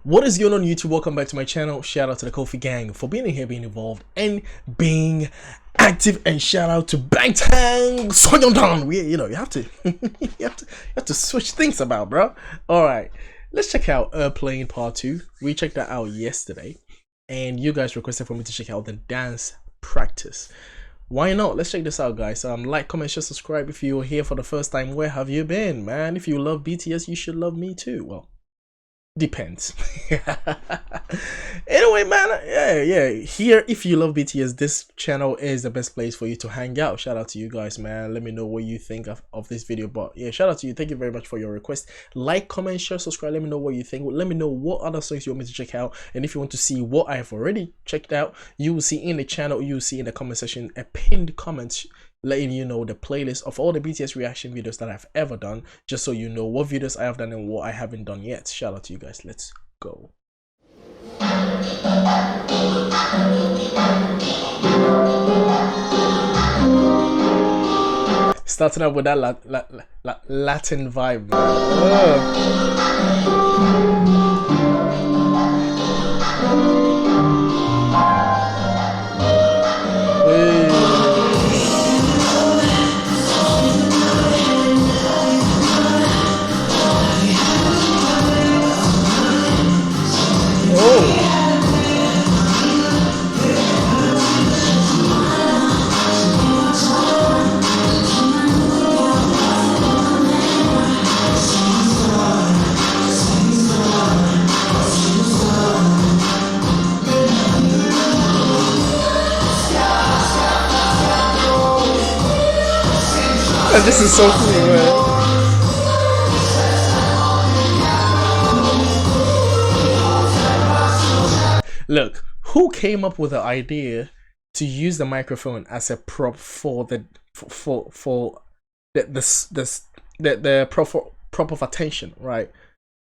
What is going on, YouTube? Welcome back to my channel. Shout out to the Kofi gang for being in here, being involved, and being active. And shout out to 방탄소년단. You have to you have to switch things about, bro. All right, let's check out Airplane Part 2. We checked that out yesterday, and you guys requested for me to check out the dance practice. Why not? Let's check this out, guys. Like, comment, share, subscribe. If you're here for the first time, where have you been, man? If you love BTS, you should love me too. Well, depends. Anyway, man, yeah, here, if you love BTS, this channel is the best place for you to hang out. Shout out to you guys, man. Let me know what you think of this video. But yeah, shout out to you. Thank you very much for your request. Like, comment, share, subscribe. Let me know what you think. Let me know what other songs you want me to check out, and if you want to see what I have already checked out, you will see in the channel, you will see in the comment section a pinned comment letting you know the playlist of all the BTS reaction videos that I've ever done, just so you know what videos I have done and what I haven't done yet. Shout out to you guys. Let's go. Starting out with that Latin vibe, this is so cool, man. Look, who came up with the idea to use the microphone as a prop for the prop of attention, right,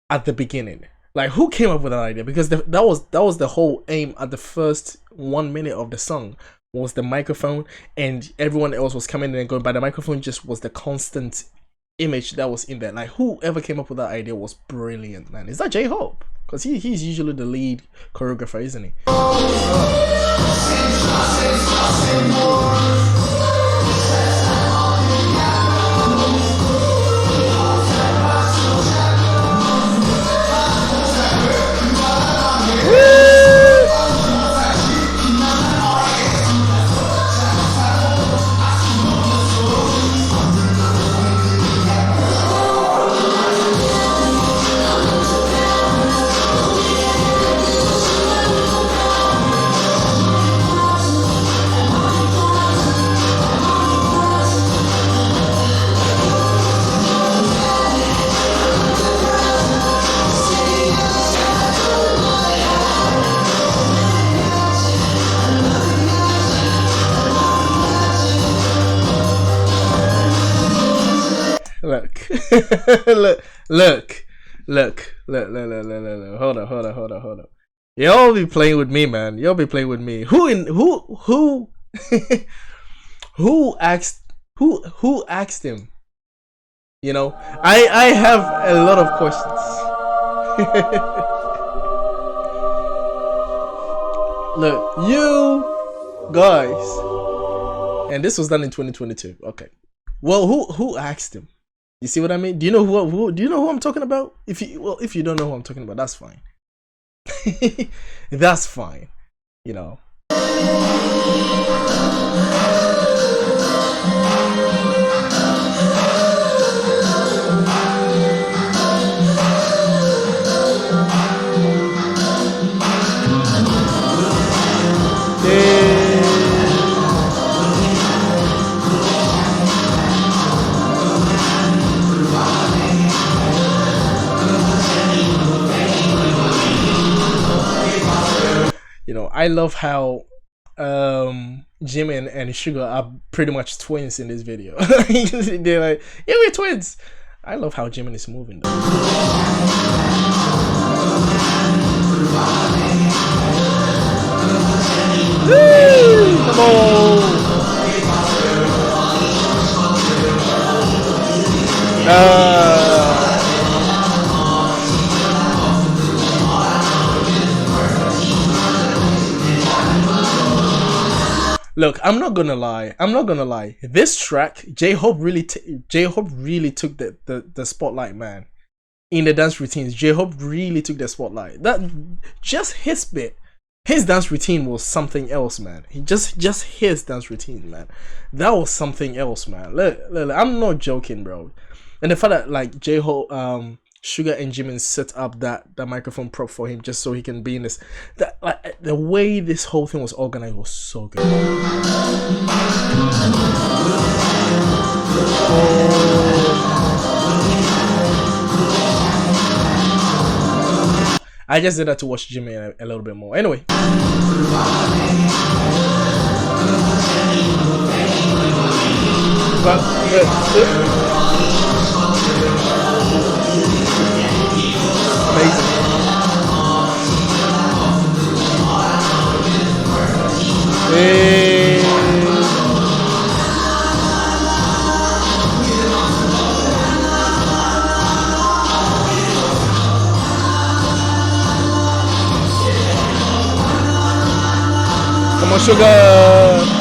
at the beginning? Like, who came up with that idea? Because that was the whole aim at the first 1 minute of the song, was the microphone, and everyone else was coming in and going, but the microphone just was the constant image that was in there. Like, whoever came up with that idea was brilliant, man. Is that J-Hope? Because he's usually the lead choreographer, isn't he? Look. Hold on. Y'all be playing with me, man. Y'all be playing with me. Who asked him? You know, I have a lot of questions. Look, you guys, and this was done in 2022. Okay, well, who asked him? You see what I mean? Do you know who I'm talking about? If you don't know who I'm talking about, that's fine. That's fine. You know. You know, I love how Jimin and Sugar are pretty much twins in this video. They're like, yeah, we're twins. I love how Jimin is moving though. Woo! Come on. Look, I'm not gonna lie. This track, J-Hope really took the spotlight, man. In the dance routines, J-Hope really took the spotlight. That just his bit, his dance routine was something else, man. He just his dance routine, man. That was something else, man. Look, I'm not joking, bro. And the fact that like J-Hope, Sugar and Jimin set up that microphone prop for him just so he can be in this. That like the way this whole thing was organized was so good. I just did that to watch Jimin a little bit more. Anyway. Amazing. Hey. Come on, Sugar.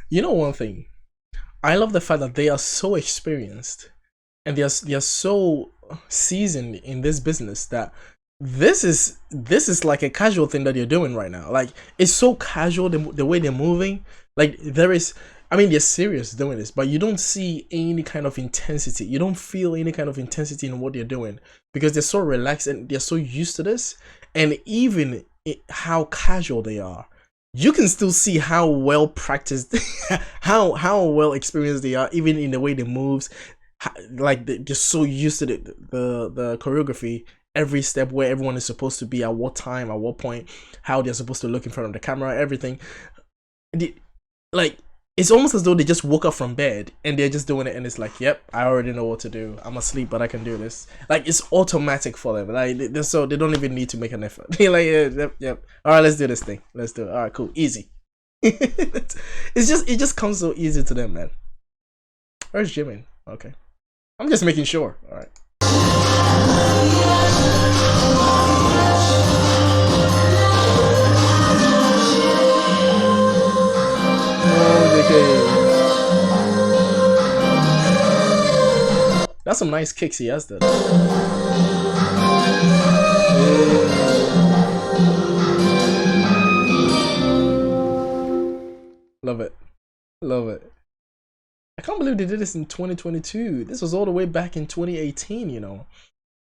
You know one thing, I love the fact that they are so experienced and they are so seasoned in this business that this is like a casual thing that you're doing right now. Like it's so casual the way they're moving. Like there is, I mean, they're serious doing this, but you don't see any kind of intensity. You don't feel any kind of intensity in what they're doing because they're so relaxed and they're so used to this. And even how casual they are, you can still see how well practiced, how well experienced they are, even in the way they moves. Like they're so used to the choreography, every step, where everyone is supposed to be, at what time, at what point, how they're supposed to look in front of the camera, everything. Like it's almost as though they just woke up from bed and they're just doing it, and it's like, yep, I already know what to do. I'm asleep, but I can do this. Like it's automatic for them. Like so they don't even need to make an effort. They're like, yep. All right, let's do this thing. Let's do it. All right, cool, easy. It just comes so easy to them, man. Where's Jimin? Okay, I'm just making sure. All right. That's some nice kicks he has there. Love it. Love it. I can't believe they did this in 2022. This was all the way back in 2018, you know.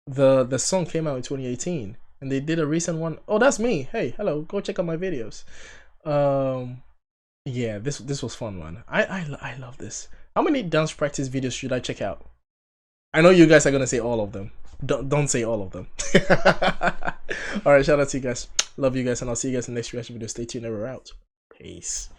The song came out in 2018 and they did a recent one. Oh, that's me. Hey, hello. Go check out my videos. Yeah, this was fun, man. I love this. How many dance practice videos should I check out? I know you guys are gonna say all of them. Don't say all of them. All right, shout out to you guys. Love you guys, and I'll see you guys in the next reaction video. Stay tuned. We're out. Peace.